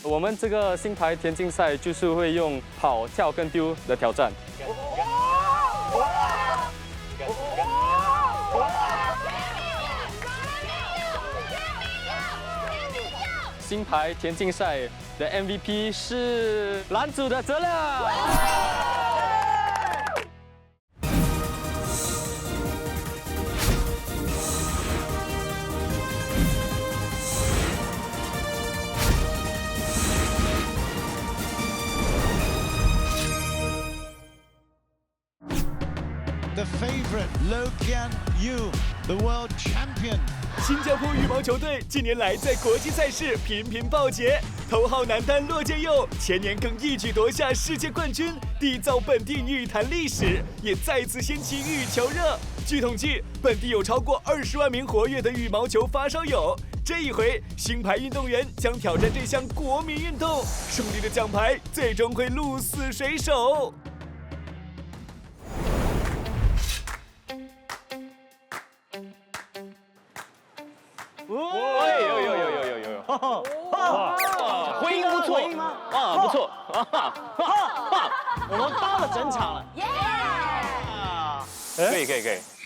我们这个新牌田径赛就是会用跑、跳跟丢的挑战。新牌田径赛的 MVP 是男主的泽亮。The favorite Lokian Yu, the world champion. 新加坡羽毛球队近年来在国际赛事频频爆捷，头号男单骆建佑前年更一举夺下世界冠军，缔造本地羽坛历史，也再次掀起羽球热。据统计，本地有超过20万名活跃的羽毛球发烧友。这一回，新牌运动员将挑战这项国民运动，胜利的奖牌最终会鹿死谁手。回音不错啊，不错啊，我们包了整场了，耶！可以，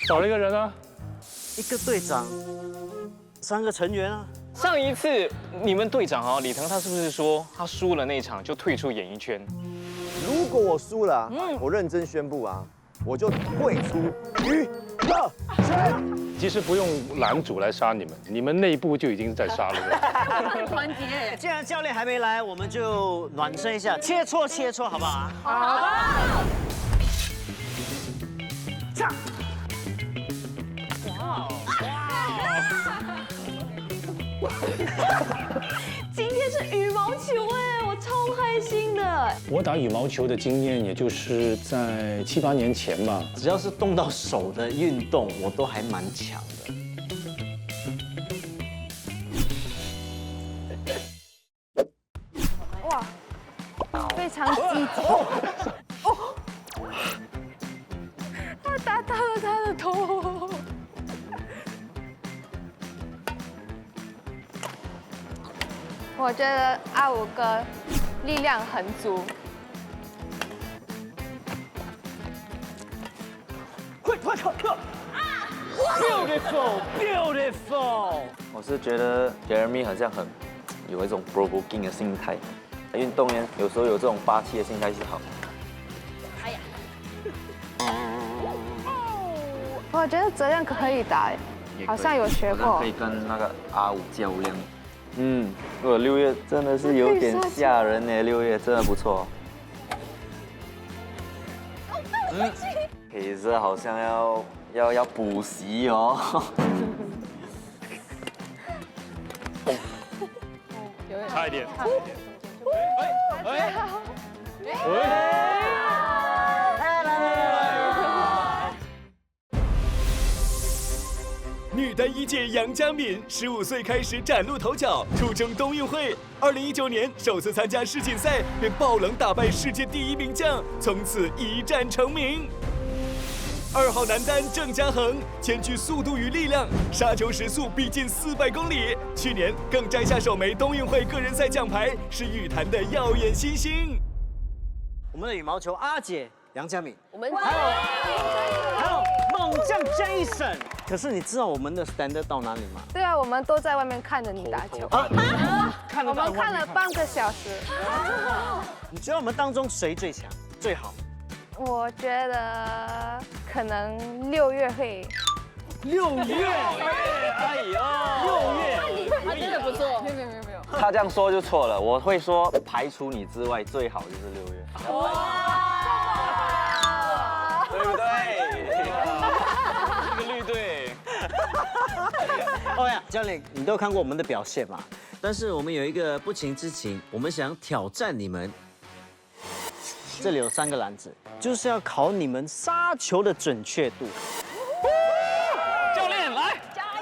少了一个人啊。一个队长，3个成员啊。上一次你们队长李腾他是不是说他输了那一场就退出演艺圈？如果我输了，我认真宣布啊，我就退出娱乐圈。其实不用男主来杀你们，你们内部就已经在杀了。很团结。既然教练还没来，我们就暖身一下，切磋，好不好？好的。唱。今天是羽毛球哎，我超开心的。我打羽毛球的经验，也就是在7、8年前吧。只要是动到手的运动，我都还蛮强的。哇，非常积极。哦，他打到了他的头。我觉得阿武哥力量很足。Beautiful。我是觉得 Jeremy 好像有一种 provoking 的心态，运动员有时候有这种霸气的心态是好。哎呀，我觉得泽亮可以打，好像有学过。可以跟那个阿武较量。6月真的是有点吓人呢，6月真的不错。可是好像要补习哦。差一点。女单一姐杨佳敏15岁开始崭露头角，出征冬运会。2019年首次参加世锦赛，便爆冷打败世界第1名将，从此一战成名。2号男单郑家恒兼具速度与力量，杀球时速逼近400公里。去年更摘下首枚冬运会个人赛奖牌，是羽坛的耀眼新星。我们的羽毛球阿姐杨佳敏，我们还有猛将 Jason。可是你知道我们的 standard 到哪里吗？对啊，我们都在外面看着你打球。看我们看了半个小时。你觉得我们当中谁最强、最好？我觉得可能6月会。 6月，哎呀，6月，他真的不错。没有。他这样说就错了，我会说排除你之外，最好就是6月。哇！对不对？这个绿队。哦呀，教练，你都看过我们的表现嘛？但是我们有一个不情之请，我们想挑战你们。这里有3个篮子，就是要考你们杀球的准确度。 教练来，加油！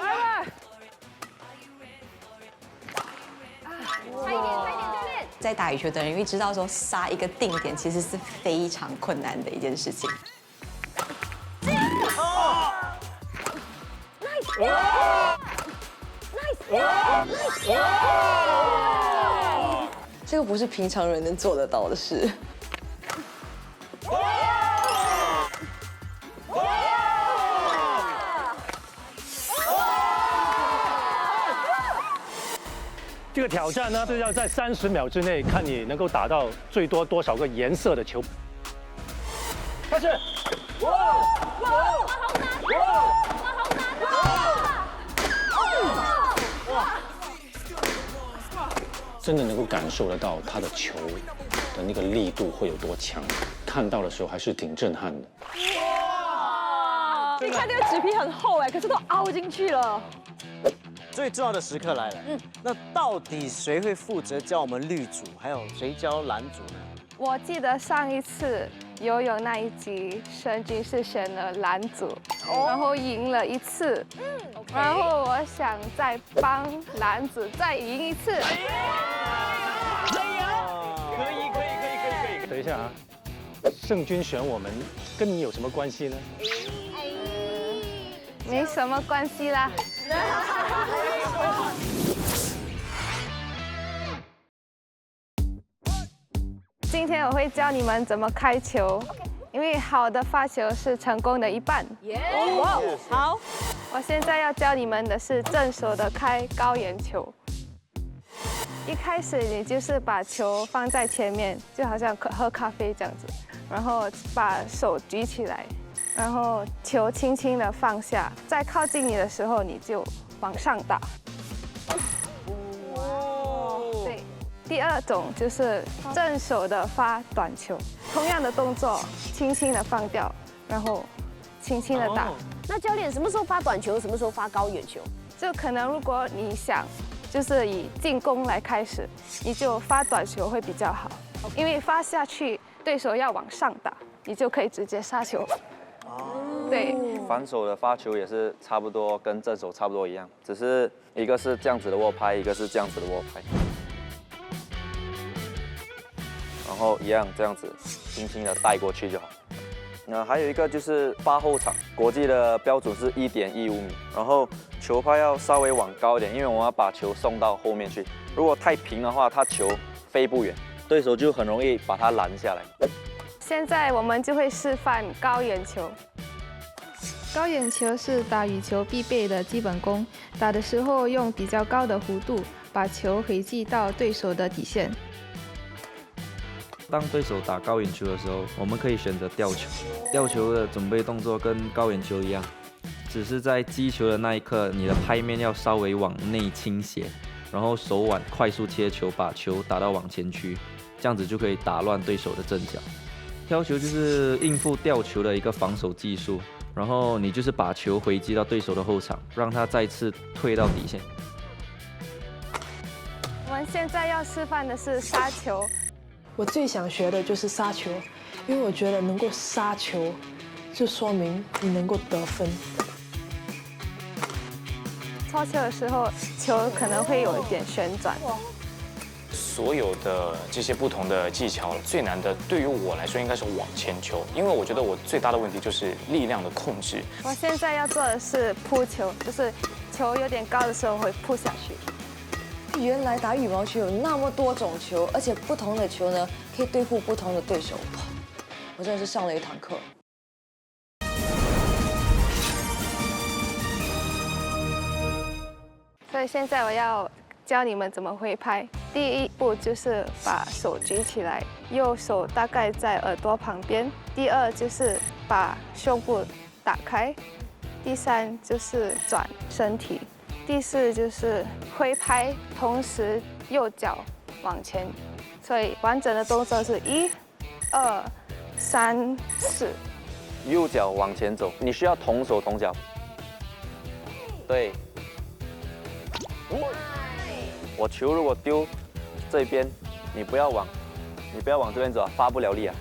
快一点，教练！在打羽球的人会知道说，杀一个定点其实是非常困难的一件事情。这个不是平常人能做得到的事。这个挑战呢，就要在30秒之内，看你能够打到最多多少个颜色的球。开始。哇！哇！好难！哇！好难！哇！真的能够感受得到他的球的那个力度会有多强，看到的时候还是挺震撼的。哇！你看这个纸皮很厚哎，可是都凹进去了。最重要的时刻来了，那到底谁会负责教我们绿组，还有谁教蓝组呢？我记得上一次游泳那一集，申君是选了蓝组，然后赢了1次，然后我想再帮蓝组再赢1次。可以。等一下啊，圣君选我们，跟你有什么关系呢？没什么关系啦。今天我会教你们怎么开球，因为好的发球是成功的一半。哇，好，我现在要教你们的是正手的开高远球。一开始你就是把球放在前面，就好像喝咖啡这样子，然后把手举起来，然后球轻轻的放下，在靠近你的时候你就往上打。对。第二种就是正手的发短球，同样的动作，轻轻的放掉，然后轻轻的打。那教练什么时候发短球，什么时候发高远球？就可能如果你想就是以进攻来开始，你就发短球会比较好，因为发下去对手要往上打，你就可以直接杀球。对。反手的发球也是差不多跟正手差不多一样，只是一个是这样子的握拍，一个是这样子的握拍。然后一样这样子，轻轻的带过去就好。那还有一个就是发后场，国际的标准是1.15米，然后球拍要稍微往高一点，因为我们要把球送到后面去。如果太平的话，它球飞不远，对手就很容易把它拦下来。现在我们就会示范高远球。高远球是打羽球必备的基本功，打的时候用比较高的弧度，把球回击到对手的底线。当对手打高远球的时候，我们可以选择吊球。吊球的准备动作跟高远球一样，只是在击球的那一刻，你的拍面要稍微往内倾斜，然后手腕快速切球，把球打到往前区，这样子就可以打乱对手的阵脚。挑球就是应付吊球的一个防守技术，然后你就是把球回击到对手的后场，让他再次退到底线。我们现在要示范的是杀球。我最想学的就是杀球，因为我觉得能够杀球，就说明你能够得分。搓球的时候，球可能会有一点旋转。所有的这些不同的技巧，最难的对于我来说应该是往前球，因为我觉得我最大的问题就是力量的控制。我现在要做的是扑球，就是球有点高的时候会扑下去。原来打羽毛球有那么多种球，而且不同的球呢可以对付不同的对手。我真的是上了一堂课。所以现在我要教你们怎么挥拍。第一步就是把手举起来，右手大概在耳朵旁边。第二就是把胸部打开。第三就是转身体。第四就是挥拍，同时右脚往前，所以完整的动作是1、2、3、4。右脚往前走，你需要同手同脚。对。我球如果丢这边，你不要往这边走，发不了力啊。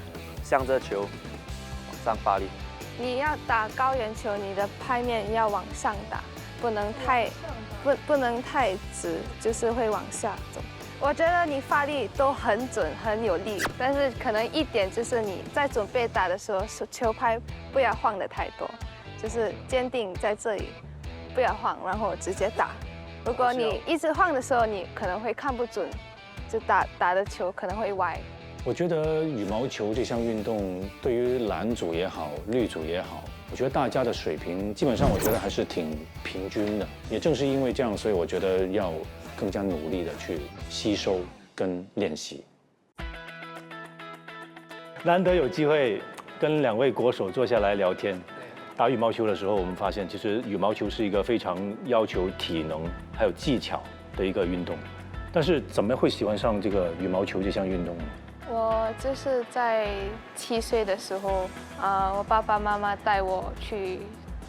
向着球往上发力。你要打高远球，你的拍面要往上打。不能太直，就是会往下走。我觉得你发力都很准，很有力，但是可能一点就是你在准备打的时候，球拍不要晃得太多，就是坚定在这里，不要晃，然后直接打。如果你一直晃的时候，你可能会看不准就打的球可能会歪。我觉得羽毛球这项运动对于蓝组也好，绿组也好，我觉得大家的水平基本上我觉得还是挺平均的。也正是因为这样，所以我觉得要更加努力的去吸收跟练习。难得有机会跟2位国手坐下来聊天。打羽毛球的时候，我们发现其实羽毛球是一个非常要求体能还有技巧的一个运动。但是怎么会喜欢上这个羽毛球这项运动呢？我就是在7岁的时候，我爸爸妈妈带我去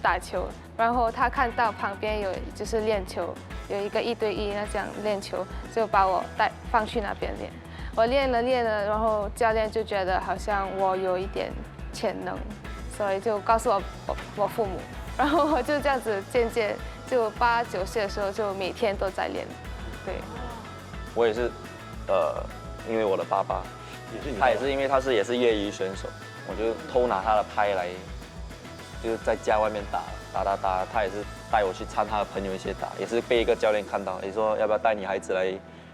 打球，然后他看到旁边有就是练球，有一个1对1那这样练球，就把我放去那边练。我练了，然后教练就觉得好像我有一点潜能，所以就告诉我父母，然后我就这样子渐渐就8、9岁的时候就每天都在练，对。我也是，因为我的爸爸，他也是因为他也是业余选手，我就偷拿他的拍来，就是在家外面打，他也是带我去参他的朋友一起打，也是被一个教练看到，也说要不要带你孩子来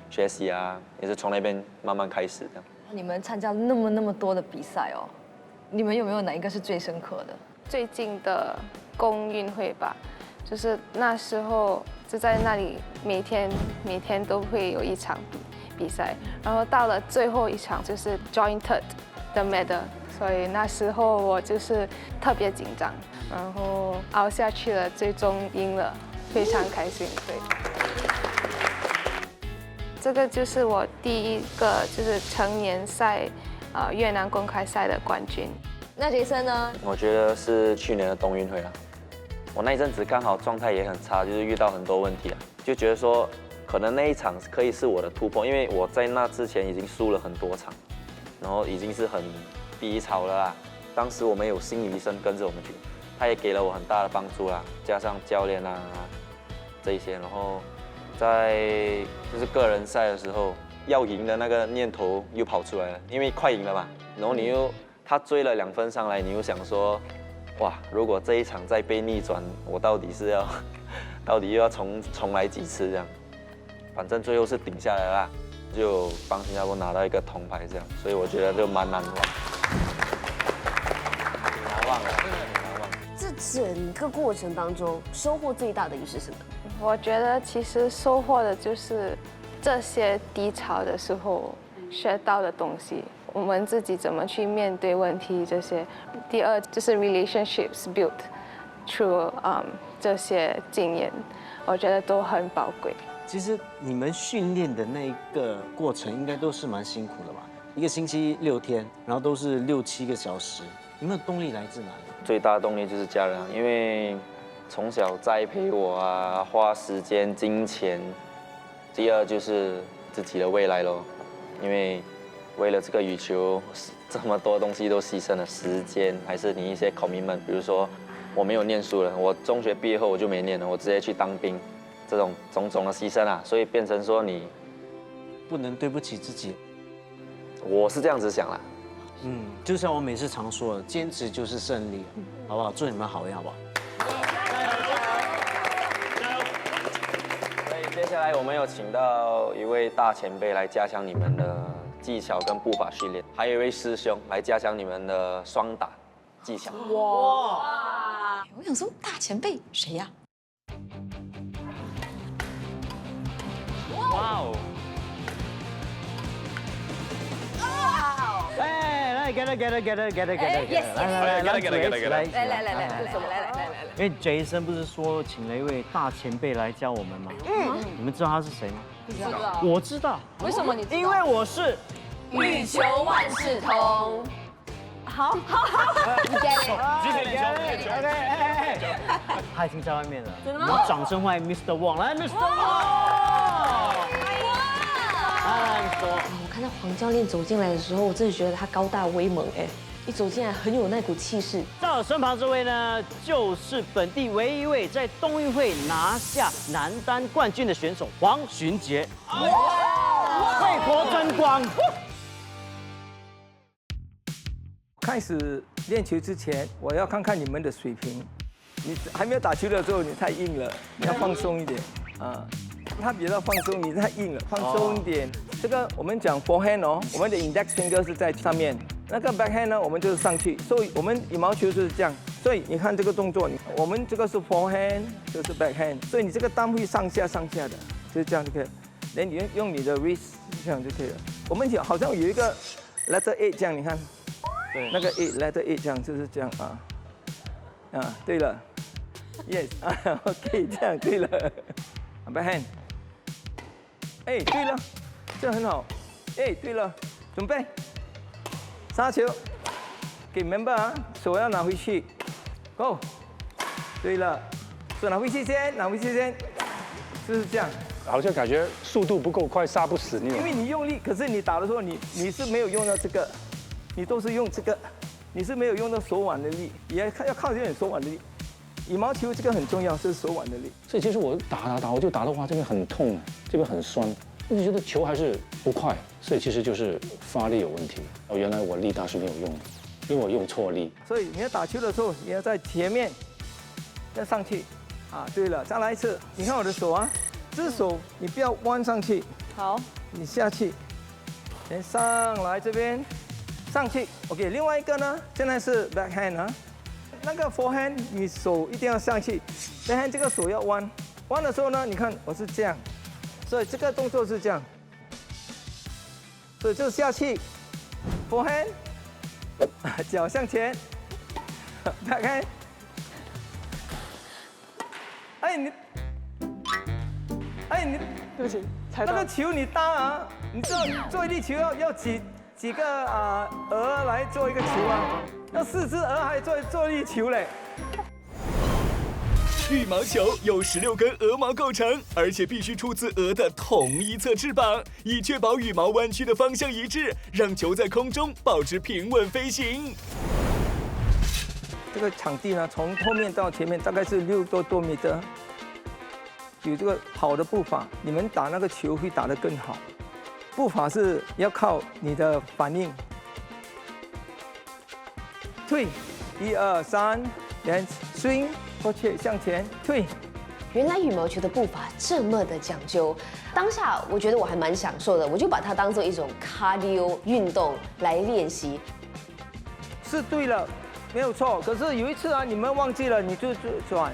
学习啊，也是从那边慢慢开始这样。你们参加那么多的比赛哦，你们有没有哪一个是最深刻的？最近的公运会吧，就是那时候就在那里每天都会有一场比赛，然后到了最后一场就是 joint third 的 medal， 所以那时候我就是特别紧张，然后熬下去了，最终赢了，非常开心。对，这个就是我第一个就是成年赛越南公开赛的冠军。那杰森呢？我觉得是去年的冬运会啦。我那一阵子刚好状态也很差，就是遇到很多问题啊，就觉得说可能那一场可以是我的突破，因为我在那之前已经输了很多场，然后已经是很低潮了啦。当时我们有心理医生跟着我们去，他也给了我很大的帮助啦，加上教练啊这一些，然后在就是个人赛的时候要赢的那个念头又跑出来了，因为快赢了嘛，然后你又他追了2分上来，你又想说，哇，如果这一场再被逆转，我到底又要重来几次这样？反正最后是顶下来啦，就帮新加坡拿到一个铜牌这样，所以我觉得就蛮难忘，挺难忘的，挺难忘。这整个过程当中，收获最大的是什么？我觉得其实收获的就是这些低潮的时候学到的东西。我们自己怎么去面对问题这些。第二就是 relationships built through 这些经验，我觉得都很宝贵。其实你们训练的那个过程应该都是蛮辛苦的吧？一个星期6天，然后都是6、7个小时，有没有动力来自哪里？最大的动力就是家人啊，因为从小栽培我啊，花时间、金钱。第二就是自己的未来咯，因为为了这个羽球，这么多东西都牺牲了，时间还是你一些 commitment， 比如说我没有念书了，我中学毕业后我就没念了，我直接去当兵，这种种种的牺牲啊，所以变成说你不能对不起自己。我是这样子想啦。就像我每次常说的，坚持就是胜利，好不好？祝你们好运，好不好？所以接下来我们有请到一位大前辈来加强你们的技巧跟步伐训练，还有一位师兄来加强你们的双打技巧。哇！我想说大前辈谁呀？哇哦！哎，来 get it， 来，因为 Jason 不是说请了一位大前辈来教我们吗？你们知道他是谁吗？不知道。我知道。为什么你知道？因为我是羽球万事通。好，你 get it。OK， 他已经在外面了。真的吗？我们掌声欢迎 Mr. Wong， 来 Mr. Wong。我看到黄教练走进来的时候，我真的觉得他高大威猛哎，一走进来很有那股气势。在我身旁这位呢，就是本地唯一一位在冬运会拿下男单冠军的选手黄勋杰，为国争光。开始练球之前，我要看看你们的水平。你还没有打球的时候，你太硬了，你要放松一点啊。它比较放松，你太硬了，放松一点。这个我们讲 forehand 哦，我们的 index finger 是在上面，那个 backhand 呢，我们就是上去。所以我们羽毛球就是这样。所以你看这个动作，我们这个是 forehand， 就是 backhand， 所以你这个单会上下的，就是这样就可以了。那你用你的 wrist 这样就可以了。我们好像有一个 letter A 这样，你看，对，那个 A letter A 这样就是这样啊。啊，对了 ，yes， 啊 ，OK， 这样对了 ，backhand， 哎，对了，这很好，哎，对了，准备，杀球，给 member 啊，手要拿回去 ，Go， 对了，手拿回去先，就是这样。好像感觉速度不够快，杀不死你。因为你用力，可是你打的时候你是没有用到这个，你都是用这个。你是没有用到手腕的力，也要靠这点手腕的力。羽毛球这个很重要，是手腕的力。所以其实我打，我就打的话，这边很痛，这边很酸，我就觉得球还是不快，所以其实就是发力有问题。哦，原来我力大是没有用的，因为我用错力。所以你要打球的时候，你要在前面，要上去。啊，对了，再来一次。你看我的手啊，这手你不要弯上去。好。你下去，先上来这边。上去 ，OK。另外一个呢，现在是 backhand 啊，那个 forehand 你手一定要上去 ，backhand 这个手要弯，弯的时候呢，你看我是这样，所以这个动作是这样，所以就下去 ，forehand， 脚向前 ，backhand， 哎你，对不起，那个球你搭啊，你知道做一粒球要几个鹅来做一个球啊？要4只鹅还做一粒球嘞。羽毛球由16根鹅毛构成，而且必须出自鹅的同一侧翅膀，以确保羽毛弯曲的方向一致，让球在空中保持平稳飞行。这个场地呢，从后面到前面大概是6多米的，有这个好的步伐，你们打那个球会打得更好。步伐是要靠你的反应。退，1、2、3，连 swing 过去向前退。原来羽毛球的步伐这么的讲究，当下我觉得我还蛮享受的，我就把它当做一种 cardio 运动来练习。是对了，没有错。可是有一次啊，你们忘记了，你就转，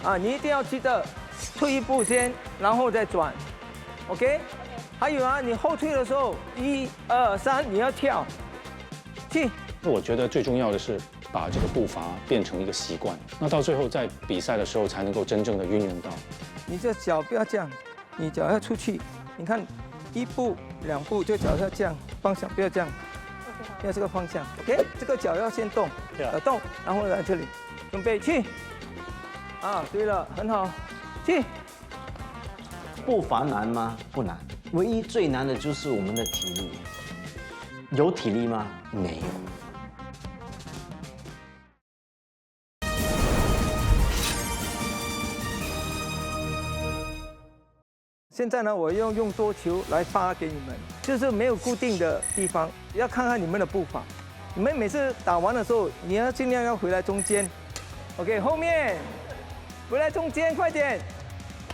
啊，你一定要记得退一步先，然后再转 ，OK？ 还有啊，你后退的时候，1、2、3，你要跳，去。我觉得最重要的是把这个步伐变成一个习惯，那到最后在比赛的时候才能够真正的运用到。你这脚不要这样，你脚要出去。你看，1步、2步，这脚要这样，方向不要这样，要这个方向。OK， 这个脚要先动，动，然后来这里，准备去。啊，对了，很好，去。步伐难吗？不难，唯一最难的就是我们的体力。有体力吗？没有。现在呢，我要用多球来发给你们，就是没有固定的地方，要看看你们的步伐。你们每次打完的时候，你要尽量要回来中间。OK， 后面，回来中间，快点，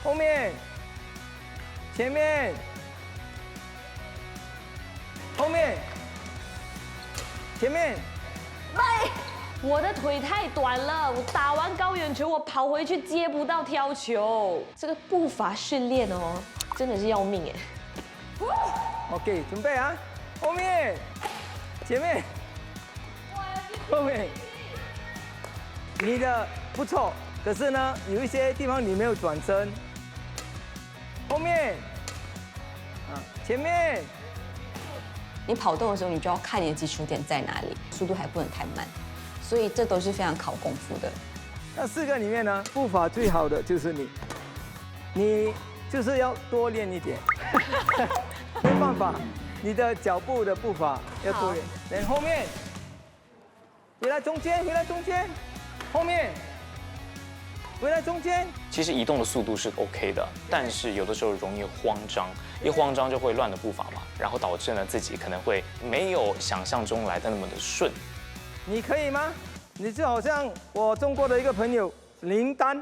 后面。前面，后面，前面。喂，我的腿太短了，我打完高远球，我跑回去接不到挑球。这个步伐训练哦，真的是要命哎。OK， 准备啊，后面，前面，后面。你的不错，可是呢，有一些地方你没有转身。后面，前面。你跑动的时候，你就要看你的基础点在哪里，速度还不能太慢，所以这都是非常考功夫的。那4个里面呢，步伐最好的就是你，你就是要多练一点，没办法，你的脚步的步伐要多练。然后后面，回来中间，回来中间，后面。回来中间。其实移动的速度是 OK 的，但是有的时候容易慌张，一慌张就会乱了步伐嘛，然后导致呢自己可能会没有想象中来的那么的顺。你可以吗？你就好像我中国的一个朋友林丹，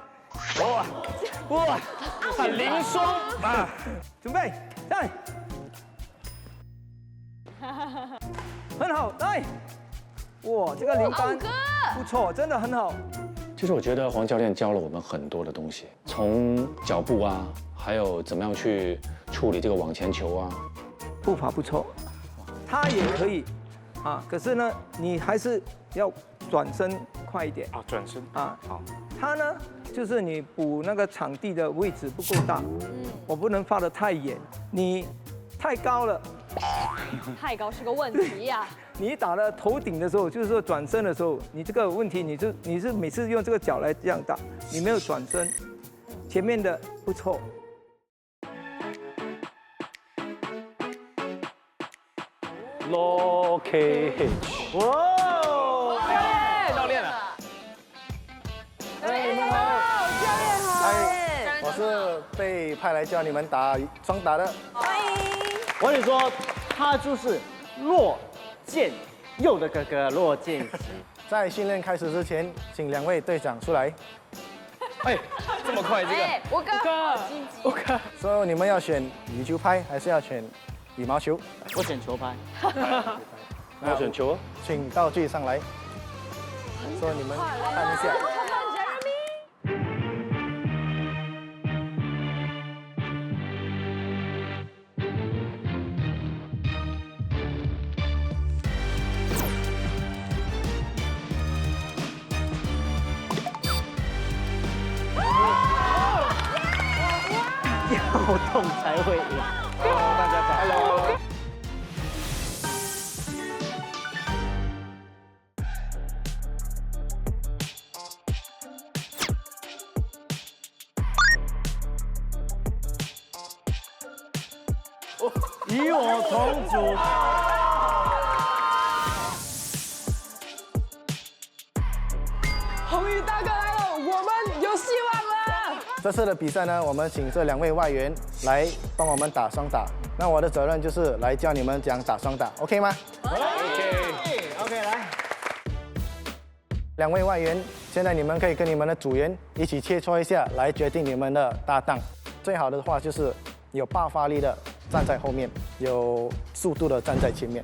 哇，很灵双啊！准备，站，很好，来，哇，这个灵单不错，真的很好。其实我觉得黄教练教了我们很多的东西，从脚步啊，还有怎么样去处理这个往前球啊，步伐不错，他也可以啊，可是呢，你还是要转身快一点啊，转身啊，好。他呢，就是你补那个场地的位置不够大，我不能发得太远，你太高了，太高是个问题呀。你打了头顶的时候，就是说转身的时候，你这个问题，你是每次用这个脚来这样打，你没有转身，前面的不错。Low cage。哇！教练了。哎，你们好，教练好。哎，我是被派来教你们打双打的。欢迎。我跟你说，他就是骆剑佑的哥哥骆剑奇。在训练开始之前，请2位队长出来。哎，这么快这个？哎，我哥，所以你们要选羽球拍还是要选羽毛球？我选球拍。我选球。请道具上来。说你们看一下。要动才会赢。大家早。Hello。与我同组。红宇大哥来了，我们有希望了。这次的比赛呢，我们请这2位外援来帮我们打双打。那我的责任就是来教你们怎样打双打 ，OK 吗 ？OK， 来。2位外援，现在你们可以跟你们的组员一起切磋一下，来决定你们的搭档。最好的话就是有爆发力的站在后面，有速度的站在前面。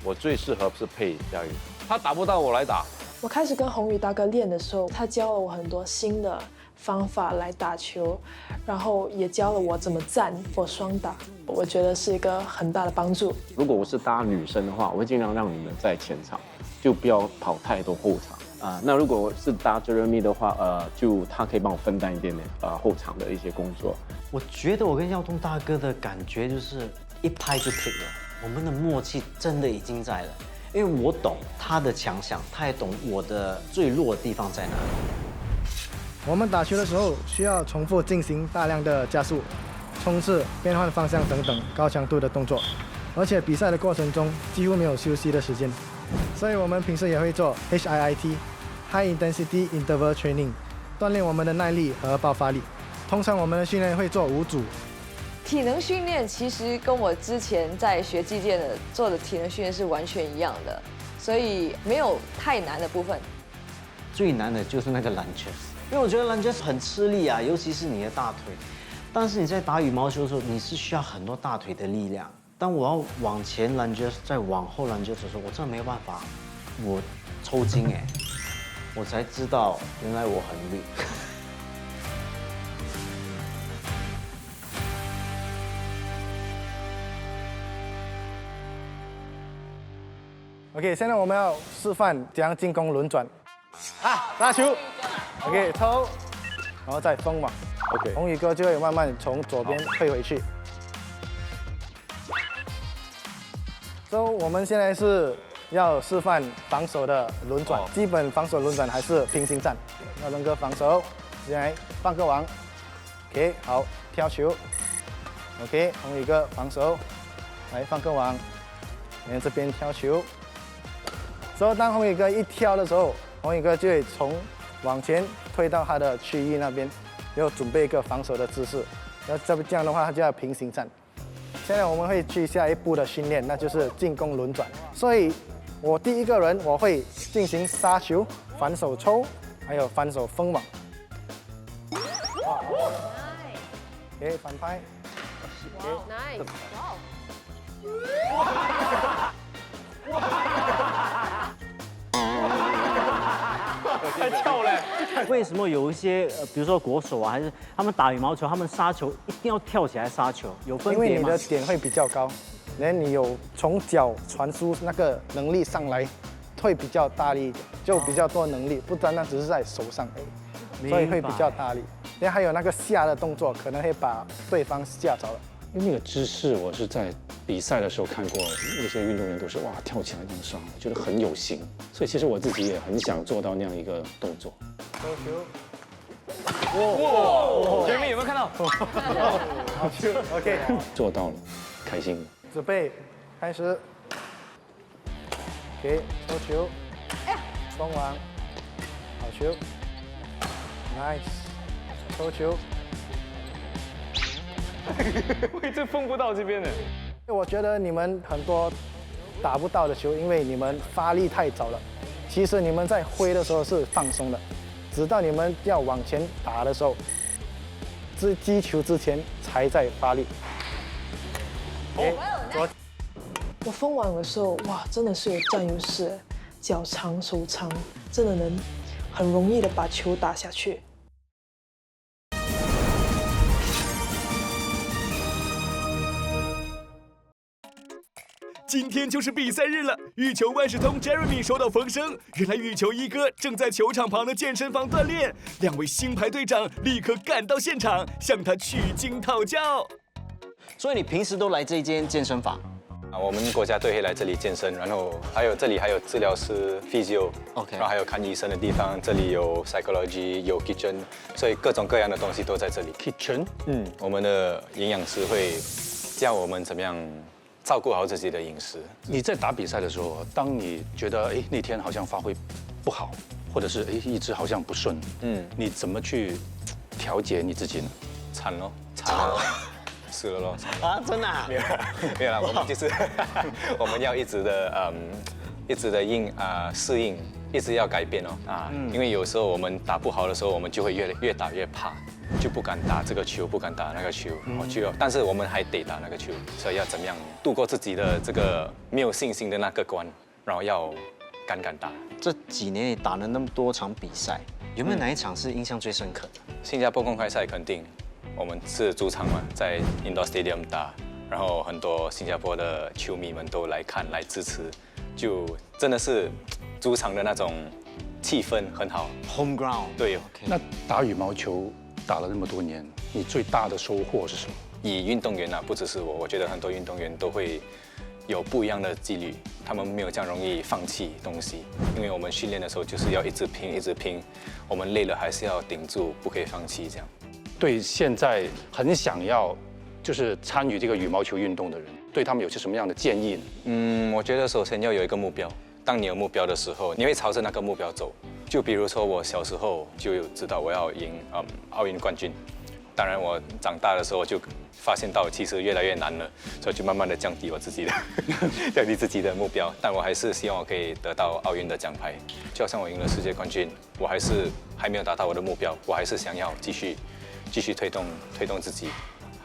我最适合是配佳宇，他打不到我来打。我开始跟红宇大哥练的时候，他教了我很多新的方法来打球，然后也教了我怎么站或双打，我觉得是一个很大的帮助。如果我是搭女生的话，我会尽量让你们在前场，就不要跑太多后场啊。那如果我是搭 Jeremy 的话，就他可以帮我分担一点点后场的一些工作。我觉得我跟耀东大哥的感觉就是一拍就 click 了，我们的默契真的已经在了。因为我懂他的强项，他也懂我的最弱的地方在哪里。我们打球的时候需要重复进行大量的加速、冲刺、变换方向等等高强度的动作，而且比赛的过程中几乎没有休息的时间，所以我们平时也会做 HIIT（High Intensity Interval Training），锻炼我们的耐力和爆发力。通常我们的训练会做5组。体能训练其实跟我之前在学击剑的做的体能训练是完全一样的，所以没有太难的部分。最难的就是那个lunges，因为我觉得lunges很吃力啊，尤其是你的大腿。但是你在打羽毛球的时候，你是需要很多大腿的力量。当我要往前lunges，再往后lunges的时候，我真的没有办法，我抽筋哎，我才知道原来我很累。OK， 现在我们要示范怎样进攻轮转。拉球 ，OK， 抽，然后再封网。OK， 红宇哥就会慢慢从左边退回去。我们现在是要示范防守的轮转，基本防守轮转还是平行站。耀东哥防守，进来放个网 ，OK， 好，挑球 ，OK， 红宇哥防守，来放个网，然后这边挑球。所以当红宇哥一挑的时候，红宇哥就会往前推到他的区域那边，然后准备一个防守的姿势。然后这样的话，他就要平行站。现在我们会去下一步的训练，那就是进攻轮转。所以，我第一个人我会进行杀球、反手抽，还有反手封网。，OK， 反拍。哇 ，nice， 哇。太跳了。为什么有一些比如说国手啊，还是他们打羽毛球，他们杀球一定要跳起来杀球，有分别吗？因为你的点会比较高，然后你有从脚传输那个能力上来，会比较大力一点，就比较多能力，不单单只是在手上而已，所以会比较大力。然后还有那个下的动作，可能会把对方吓着了。因为那个姿势，我是在比赛的时候看过，那些运动员都是哇跳起来这样刷，我觉得很有型。所以其实我自己也很想做到那样一个动作。收球。哇！前面有没有看到？好球 ，OK， 做到了，开心。准备，开始。OK， 收球。双网。好球。Nice， 收球。我一直碰不到这边的。我觉得你们很多打不到的球，因为你们发力太早了。其实你们在挥的时候是放松的，直到你们要往前打的时候，击球之前才在发力。我封网的时候，哇，真的是有占优势，脚长手长，真的能很容易的把球打下去。今天就是比赛日了，羽球万事通 Jeremy 收到风声，原来羽球一哥正在球场旁的健身房锻炼。两位新牌队长立刻赶到现场，向他取经讨教。所以你平时都来这间健身房？我们国家队会来这里健身，然后这里还有治疗师 physio， 然后还有看医生的地方，这里有 psychology， 有 kitchen， 所以各种各样的东西都在这里。kitchen， 我们的营养师会教我们怎么样照顾好自己的饮食。你在打比赛的时候，当你觉得那天好像发挥不好，或者是一直好像不顺，你怎么去调节你自己呢？惨咯，惨了。死了咯！啊，真的、啊？没有啦，我们就是我们要一直的适应，一直要改变哦啊！因为有时候我们打不好的时候，我们就会越打越怕，就不敢打这个球，不敢打那个球，但是我们还得打那个球，所以要怎么样度过自己的这个没有信心的那个关，然后要敢打。这几年你打了那么多场比赛，有没有哪一场是印象最深刻的？新加坡公开赛肯定。我们是主场嘛，在 Indoor Stadium 打，然后很多新加坡的球迷们都来看、来支持，就真的是主场的那种气氛很好。Home ground。对。那打羽毛球打了那么多年，你最大的收获是什么？以运动员啊，不只是我觉得很多运动员都会有不一样的纪律，他们没有这样容易放弃东西，因为我们训练的时候就是要一直拼，一直拼，我们累了还是要顶住，不可以放弃这样。对现在很想要就是参与这个羽毛球运动的人，对他们有些什么样的建议呢？我觉得首先要有一个目标。当你有目标的时候，你会朝着那个目标走。就比如说我小时候就有知道我要赢奥运冠军，当然我长大的时候就发现到其实越来越难了，所以就慢慢的降低自己的目标。但我还是希望我可以得到奥运的奖牌。就好像我赢了世界冠军，我还没有达到我的目标，我还是想要继续推动自己，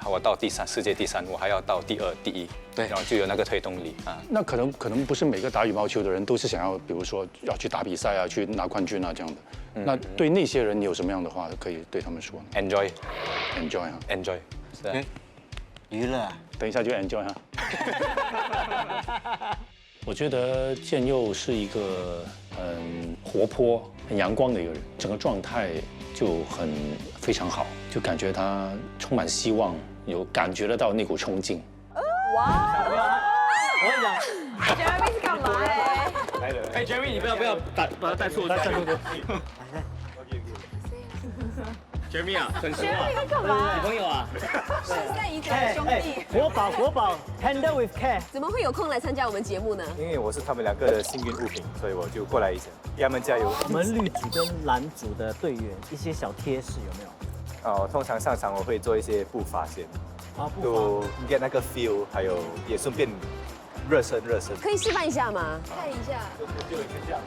我到世界第3，我还要到第2、第1，对，然后就有那个推动力啊。那可能不是每个打羽毛球的人都是想要，比如说要去打比赛啊，去拿冠军啊这样的。那对那些人，你有什么样的话可以对他们说呢 ？Enjoy 啊 ，Enjoy， 是啊。娱乐，等一下就 Enjoy 哈。我觉得建佑是一个很活泼、很阳光的一个人，整个状态就非常好，就感觉他充满希望，有感觉得到那股冲劲。哇！我跟你讲 ，Jeremy 是干嘛？哎 ，Jeremy 你不要把他带错。Jeremy 啊，很熟啊，干嘛？女朋友啊，生在一者的兄弟，国宝 ，handle with care。怎么会有空来参加我们节目呢？因为我是他们2个的幸运物品，所以我就过来一下，给他们加油。我们绿组跟蓝组的队员一些小贴士有没有？通常上场我会做一些步伐先，就 get 那个 feel， 还有也顺便热身。可以示范一下吗？看一下。就这样。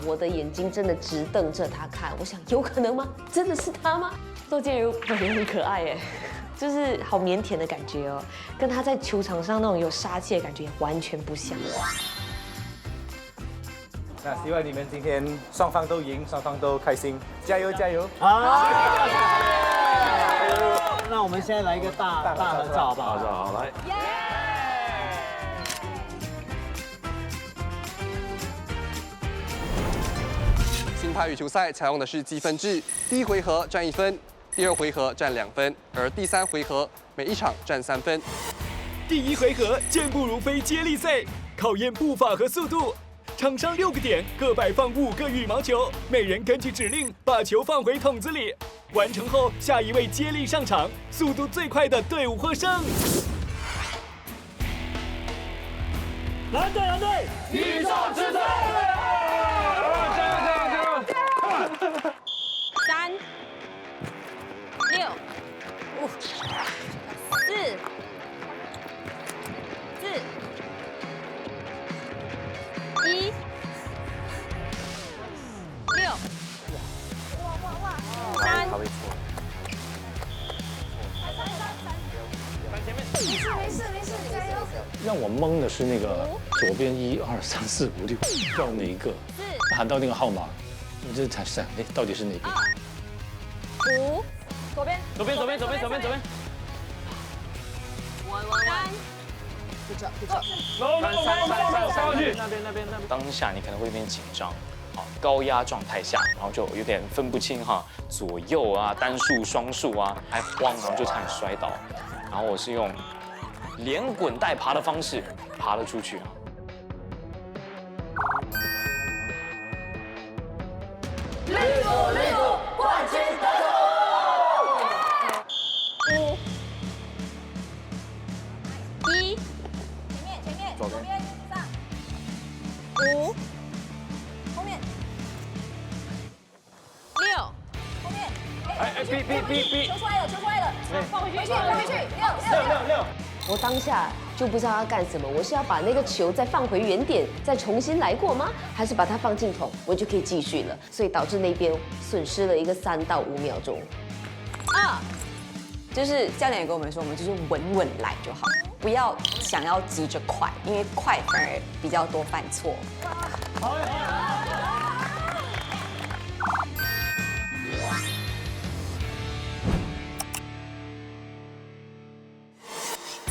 我的眼睛真的直瞪着他看，我想有可能吗？真的是他吗？周建儒本人很可爱耶，就是好腼腆的感觉哦，跟他在球场上那种有杀气的感觉完全不像。那希望你们今天双方都赢，双方都开心，加油加油！好，那我们现在来一个大合照，好不好？好，来。新派羽球赛采用的是积分制，第一回合占1分，第二回合占2分，而第3回合每一场占3分。第一回合健步如飞接力赛，考验步伐和速度。场上6个点，各摆放5个羽毛球，每人根据指令把球放回桶子里。完成后，下一位接力上场，速度最快的队伍获胜。蓝队，宇宙之最！三、6、5、4、1、6、3。没事，加油！让我懵的是那个左边1、2、3、4、5、6，不知道哪一个，喊到那个号码，你这才想，哎，到底是哪边？5，左边。左边。3。上去。那边。当下你可能会有点紧张，高压状态下，然后就有点分不清左右啊、单数、双数啊，还慌，然后就差点摔倒。然后我是用连滚带爬的方式爬了出去。绿组冠军得手！5、1，前面，左边上。5，后面。6，后面。B，球出来了，放回去，6。我当下就不知道要干什么，我是要把那个球再放回原点，再重新来过吗？还是把它放进桶，我就可以继续了？所以导致那边损失了一个3到5秒钟。就是教练也跟我们说，我们就是稳稳来就好，不要想要急着快，因为快反而比较多犯错。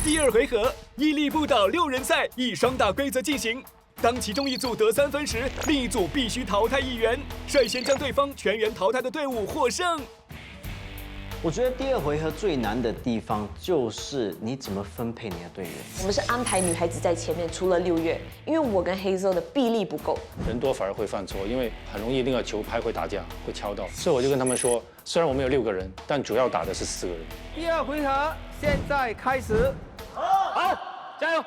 第2回合，屹立不倒6人赛以双打规则进行。当其中一组得3分时，另一组必须淘汰1员，率先将对方全员淘汰的队伍获胜。我觉得第2回合最难的地方就是你怎么分配你的队员。我们是安排女孩子在前面，除了6月，因为我跟黑色的臂力不够，人多反而会犯错，因为很容易那个球拍会打架，会敲到。所以我就跟他们说，虽然我们有6个人，但主要打的是4个人。第2回合现在开始。好，加油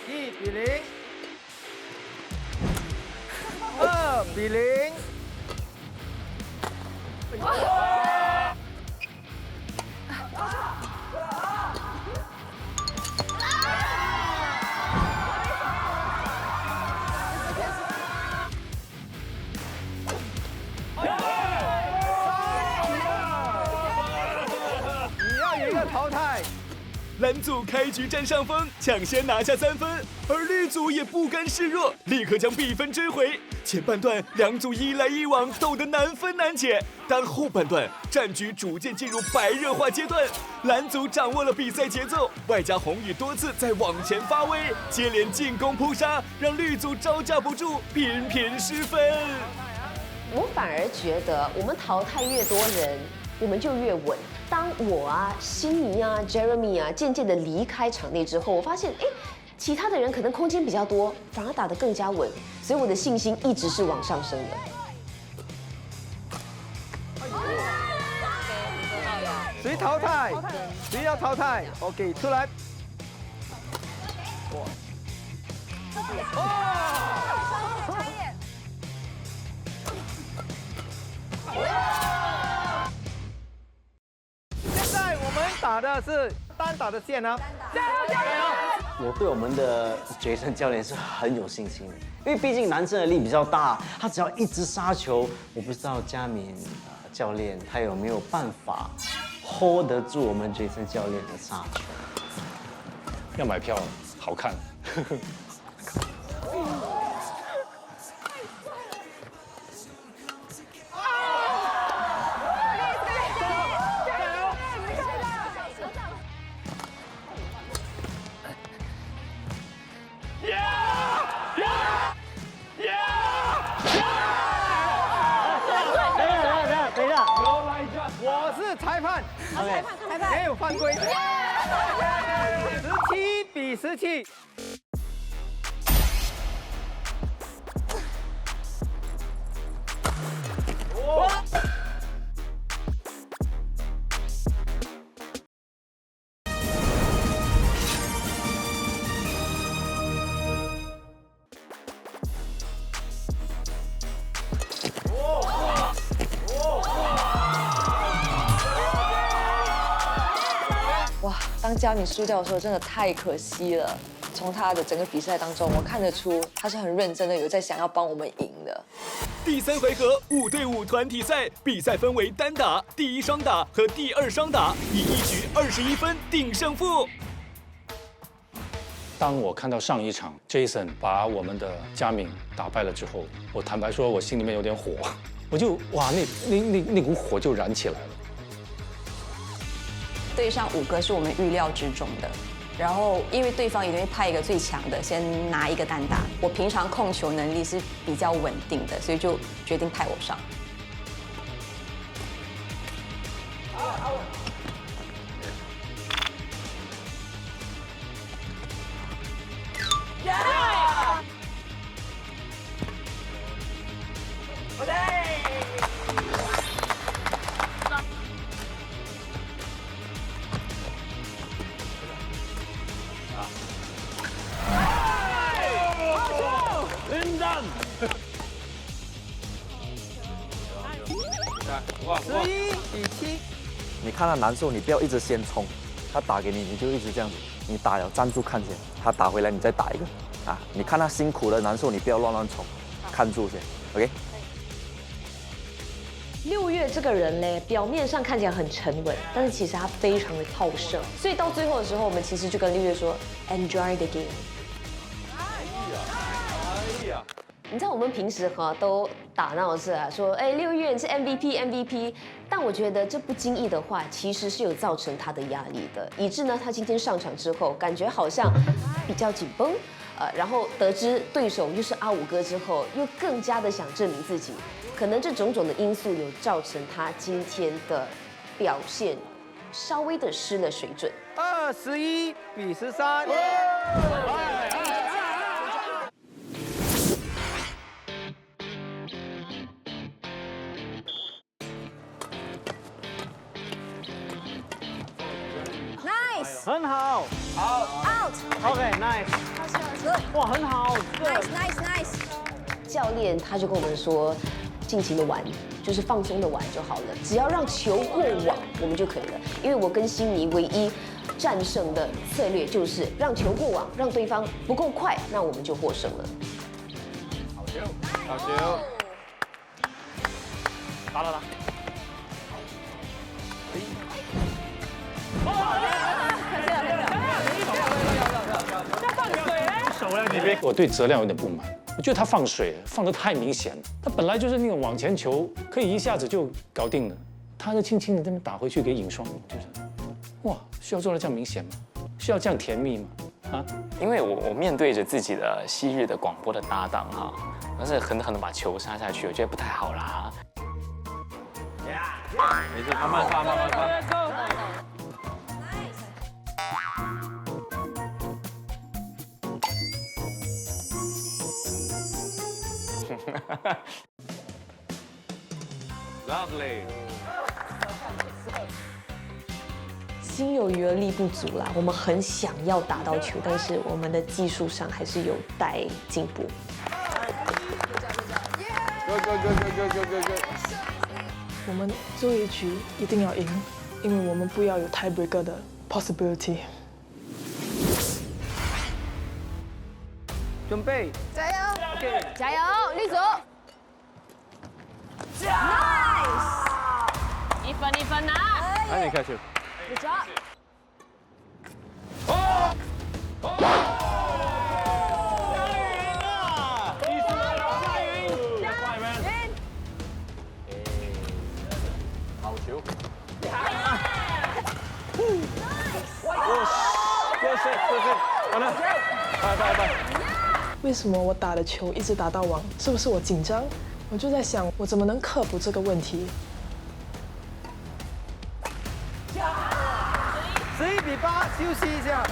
！1比0，2比0。你要有一个淘汰。蓝组开局占上风，抢先拿下3分，而绿组也不甘示弱，立刻将比分追回。前半段2组一来一往，斗得难分难解，但后半段战局逐渐进入白热化阶段，蓝组掌握了比赛节奏，外加红宇多次在往前发威，接连进攻扑杀，让绿组招架不住，频频失分。我反而觉得我们淘汰越多人，我们就越稳。当我辛尼Jeremy 渐渐的离开场内之后，我发现其他的人可能空间比较多，反而打得更加稳，所以我的信心一直是往上升的。谁淘汰？谁要淘汰 ？OK， 出来。现在我们打的是单打的线啊！加油！我对我们的Jason教练是很有信心的，因为毕竟男生的力比较大，他只要一直杀球，我不知道佳敏教练他有没有办法 hold 得住我们Jason教练的杀球。要买票，好看。我是裁判，OK， 裁判没有犯规，17-17。哇，当佳敏输掉的时候，真的太可惜了。从他的整个比赛当中，我看得出他是很认真的，有在想要帮我们赢的。第3回合5对5团体赛，比赛分为单打、第1双打和第2双打，以1局21分定胜负。当我看到上一场 Jason 把我们的佳敏打败了之后，我坦白说，我心里面有点火，我就哇，那股火就燃起来了。对上5个是我们预料之中的，然后因为对方一定会派一个最强的先拿一个单打，我平常控球能力是比较稳定的，所以就决定派我上。11-7。你看他难受，你不要一直先冲，他打给你，你就一直这样子，你打了站住看先，他打回来你再打一个，啊，你看他辛苦了难受，你不要乱冲，看住先 ，OK。6月这个人呢，表面上看起来很沉稳，但是其实他非常的好胜，所以到最后的时候，我们其实就跟6月说 ，enjoy the game。你知道我们平时都打闹是啊，说6月你是 MVP， 但我觉得这不经意的话，其实是有造成他的压力的，以致呢他今天上场之后，感觉好像比较紧绷，然后得知对手又是阿五哥之后，又更加的想证明自己，可能这种种的因素有造成他今天的表现稍微的失了水准。21-13。很好，好 ，out，OK，nice，哇，很好 ，nice。教练他就跟我们说，尽情的玩，就是放松的玩就好了，只要让球过网，我们就可以了。因为我跟悉尼唯一战胜的策略就是让球过网，让对方不够快，那我们就获胜了。好球，打。我对泽亮有点不满，我觉得他放水放得太明显了。他本来就是那种往前球，可以一下子就搞定了，他就轻轻的这么打回去给尹双，就是哇，需要做到这样明显吗？需要这样甜蜜吗？啊？因为我面对着自己的昔日的广播的搭档哈，但是狠狠的把球杀下去，我觉得不太好啦。没事，慢慢发。Lovely。心有余而力不足啦，我们很想要打到球，但是我们的技术上还是有待进步。我们最后一局一定要赢，因为我们不要有 tiebreaker 的 possibility。准备，加油 OK 加油，绿组 ，nice， 一分拿，哎，你开球。 Good job。 好球！完了，拜。为什么我打的球一直打到网？是不是我紧张？我就在想，我怎么能克服这个问题？11比8，休息一下。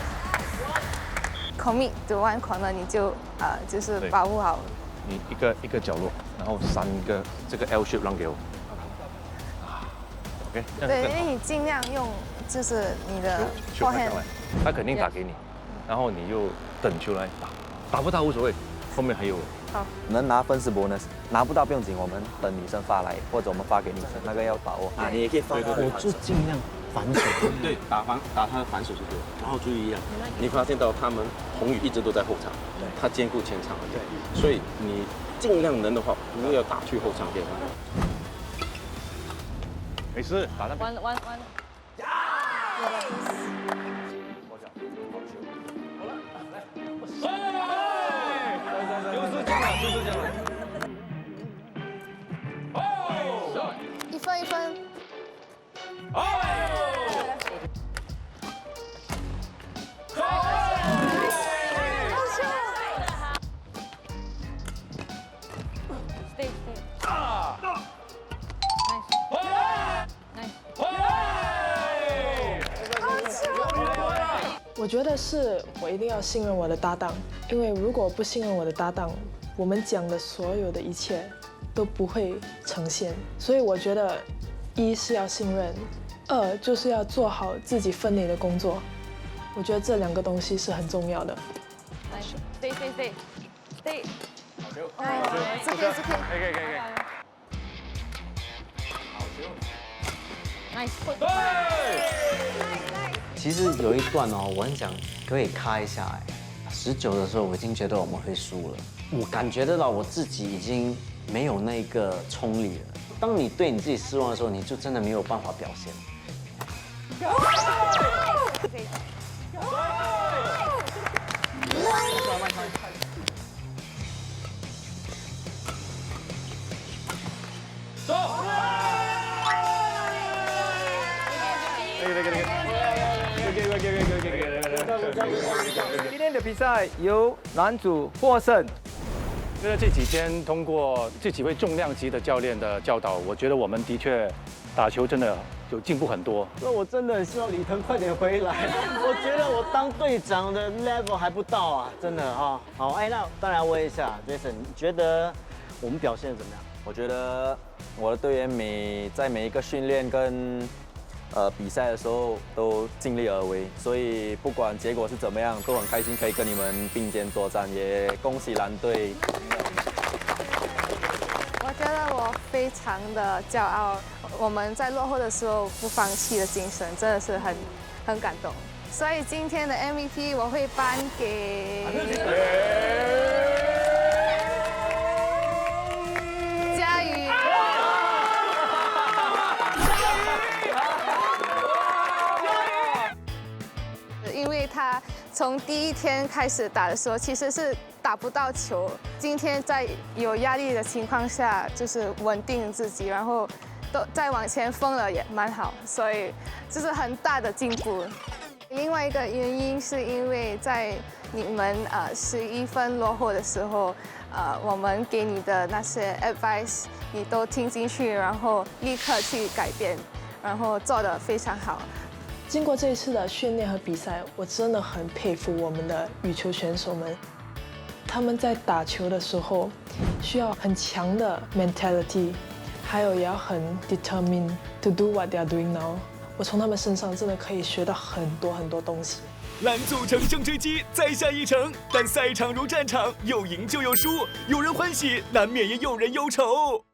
commit to one corner，你就是保护好。你一个角落，然后3个这个 L shape 让给我。OK。对，因为你尽量用就是你的球拍上来，他肯定打给你，然后你就等球来打，打不到无所谓，后面还有。 能拿分是 bonus， 拿不到不用紧，我们等女生发来，或者我们发给女生，那个要把握。你也可以发，我就尽量反手。对，打他的反手是对的。然后注意一样，你发现到他们宏宇一直都在后场，他兼顾前场，对，所以你尽量能的话，不要打去后场给他。没事，打那边。完。一分。我觉得是我一定要信任我的搭档，因为如果不信任我的搭档，我们讲的所有的一切都不会呈现。所以我觉得，一是要信任，2就是要做好自己分内的工作。我觉得这2个东西是很重要的。Stay。好球！这可以。可以。Nice。其实有一段哦，我很想可以卡一下19的时候，我已经觉得我们会输了，我感觉得到我自己已经没有那个冲力了。当你对你自己失望的时候，你就真的没有办法表现。今天的比赛由男组获胜。觉得这几天通过这几位重量级的教练的教导，我觉得我们的确打球真的有进步很多。那我真的很希望李腾快点回来，我觉得我当队长的 level 还不到啊，真的哈。好，那当然问一下 Jason， 你觉得我们表现怎么样？我觉得我的队员在每一个训练跟比赛的时候都尽力而为，所以不管结果是怎么样，都很开心可以跟你们并肩作战，也恭喜蓝队。我觉得我非常的骄傲，我们在落后的时候不放弃的精神真的是很感动，所以今天的 MVP 我会颁给佳宇。因为他从第一天开始打的时候，其实是打不到球。今天在有压力的情况下，就是稳定自己，然后都再往前封了也蛮好，所以这是很大的进步。另外一个原因是因为在你们11分落后的时候，我们给你的那些 advice 你都听进去，然后立刻去改变，然后做得非常好。经过这一次的训练和比赛，我真的很佩服我们的羽球选手们。他们在打球的时候需要很强的 mentality， 还有也要很 determined to do what they are doing now。我从他们身上真的可以学到很多东西。蓝组乘胜追击，再下一城，但赛场如战场，有赢就有输，有人欢喜，难免也有人忧愁。